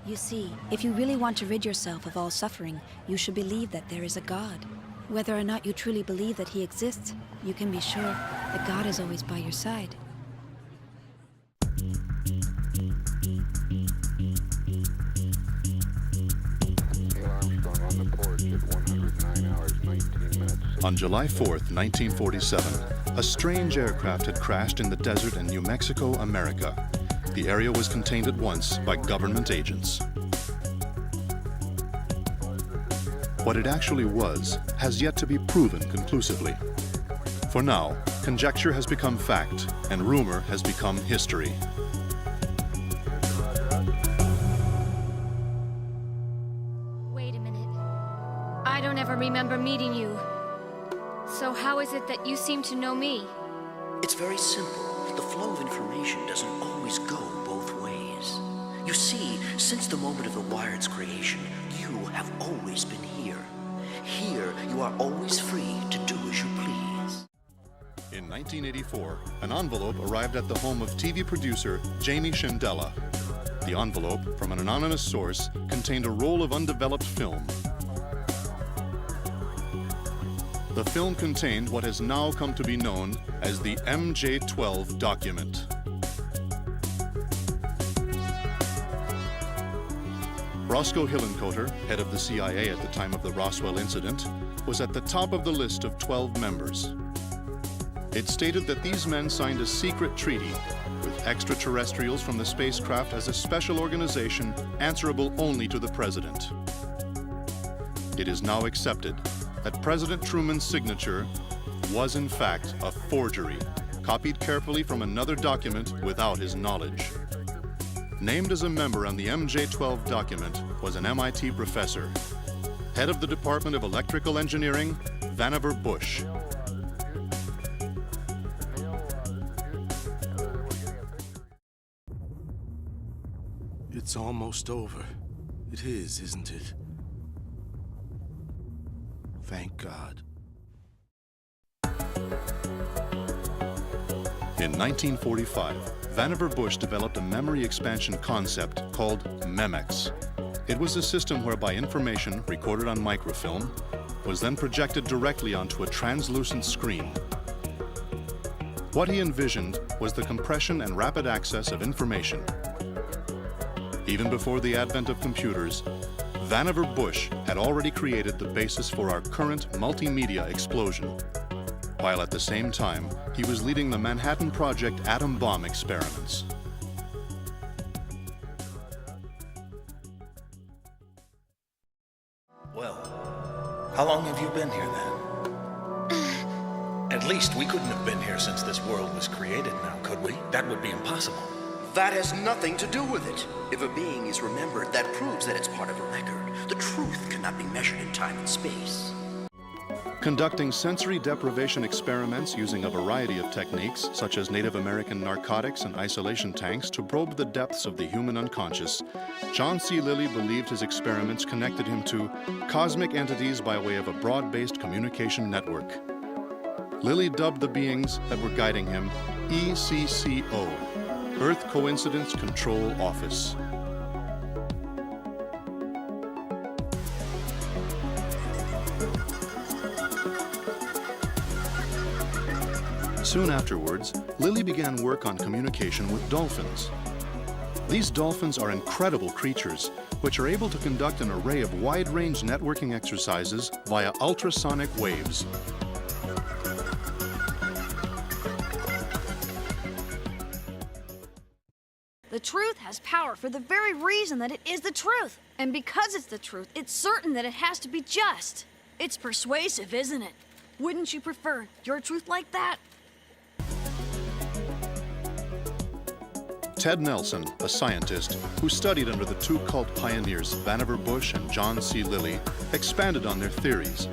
You see, if you really want to rid yourself of all suffering, you should believe that there is a God. Whether or not you truly believe that he exists, you can be sure that God is always by your side. On July 4th, 1947, a strange aircraft had crashed in the desert in New Mexico, America. The area was contained at once by government agents. What it actually was has yet to be proven conclusively. For now, conjecture has become fact, and rumor has become history. Wait a minute. I don't ever remember meeting you. So how is it that you seem to know me? It's very simple. The flow of information doesn't always go both ways. You see, since the moment of the Wired's creation, you have always been here. Here, you are always free to do as you please. In 1984, an envelope arrived at the home of TV producer Jamie Shindella. The envelope, from an anonymous source, contained a roll of undeveloped film. The film contained what has now come to be known as the MJ-12 document. Roscoe Hillenkoetter, head of the CIA at the time of the Roswell incident, was at the top of the list of 12 members. It stated that these men signed a secret treaty with extraterrestrials from the spacecraft as a special organization answerable only to the president. It is now accepted that President Truman's signature was in fact a forgery, copied carefully from another document without his knowledge. Named as a member on the MJ-12 document was an MIT professor, head of the Department of Electrical Engineering, Vannevar Bush. It's almost over. It is, isn't it? Thank God. In 1945, Vannevar Bush developed a memory expansion concept called Memex. It was a system whereby information recorded on microfilm was then projected directly onto a translucent screen. What he envisioned was the compression and rapid access of information. Even before the advent of computers, Vannevar Bush had already created the basis for our current multimedia explosion, while at the same time, he was leading the Manhattan Project atom bomb experiments. Well, how long have you been here then? At least we couldn't have been here since this world was created now, could we? That would be impossible. That has nothing to do with it. If a being is remembered, that proves that it's part of a record. The truth cannot be measured in time and space. Conducting sensory deprivation experiments using a variety of techniques, such as Native American narcotics and isolation tanks to probe the depths of the human unconscious, John C. Lilly believed his experiments connected him to cosmic entities by way of a broad-based communication network. Lilly dubbed the beings that were guiding him ECCO, Earth Coincidence Control Office. Soon afterwards, Lilly began work on communication with dolphins. These dolphins are incredible creatures, which are able to conduct an array of wide-range networking exercises via ultrasonic waves. The truth has power for the very reason that it is the truth. And because it's the truth, it's certain that it has to be just. It's persuasive, isn't it? Wouldn't you prefer your truth like that? Ted Nelson, a scientist who studied under the two cult pioneers Vannevar Bush and John C. Lilly, expanded on their theories.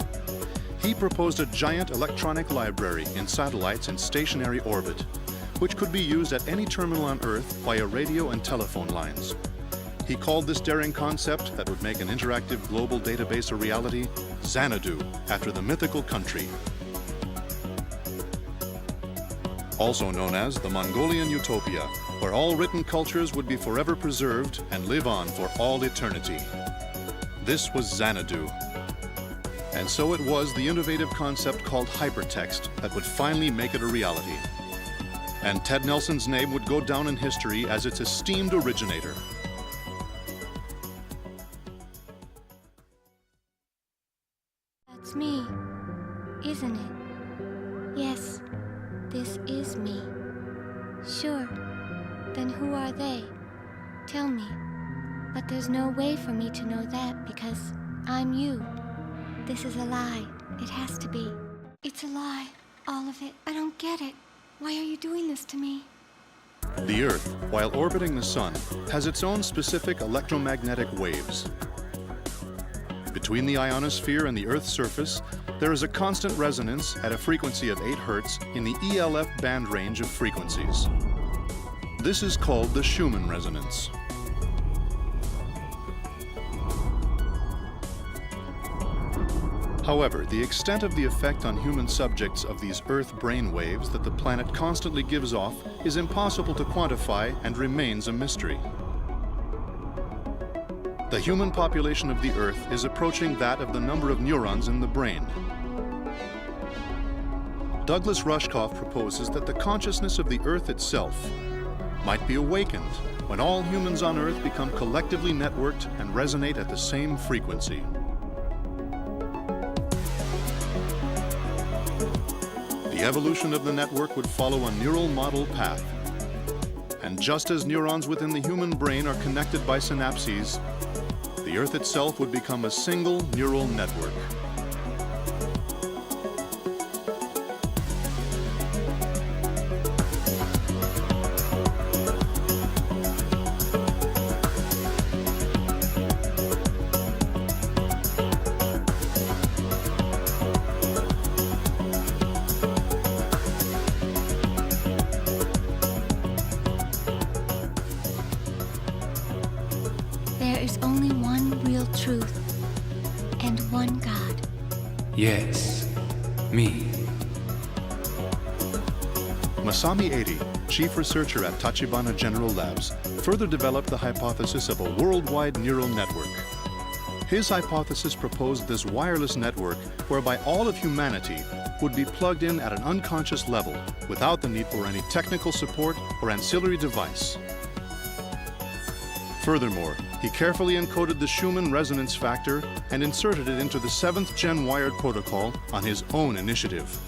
He proposed a giant electronic library in satellites in stationary orbit, which could be used at any terminal on Earth via radio and telephone lines. He called this daring concept that would make an interactive global database a reality, Xanadu, after the mythical country. Also known as the Mongolian Utopia, where all written cultures would be forever preserved and live on for all eternity. This was Xanadu. And so it was the innovative concept called hypertext that would finally make it a reality. And Ted Nelson's name would go down in history as its esteemed originator. That's me, isn't it? Yes, this is me. Sure. Then who are they? Tell me. But there's no way for me to know that because I'm you. This is a lie. It has to be. It's a lie. All of it. I don't get it. Why are you doing this to me? The Earth, while orbiting the Sun, has its own specific electromagnetic waves. Between the ionosphere and the Earth's surface, there is a constant resonance at a frequency of 8 Hertz in the ELF band range of frequencies. This is called the Schumann resonance. However, the extent of the effect on human subjects of these Earth brain waves that the planet constantly gives off is impossible to quantify and remains a mystery. The human population of the Earth is approaching that of the number of neurons in the brain. Douglas Rushkoff proposes that the consciousness of the Earth itself might be awakened when all humans on Earth become collectively networked and resonate at the same frequency. The evolution of the network would follow a neural model path. And just as neurons within the human brain are connected by synapses, the Earth itself would become a single neural network. There is only one real truth and one God. Yes, me. Masami Eri, chief researcher at Tachibana General Labs, further developed the hypothesis of a worldwide neural network. His hypothesis proposed this wireless network whereby all of humanity would be plugged in at an unconscious level without the need for any technical support or ancillary device. Furthermore, he carefully encoded the Schumann resonance factor and inserted it into the 7th gen wired protocol on his own initiative.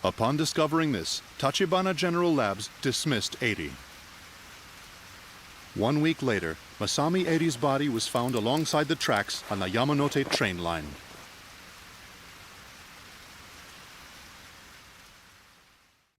Upon discovering this, Tachibana General Labs dismissed Eri. 1 week later, Masami Eri's body was found alongside the tracks on the Yamanote train line.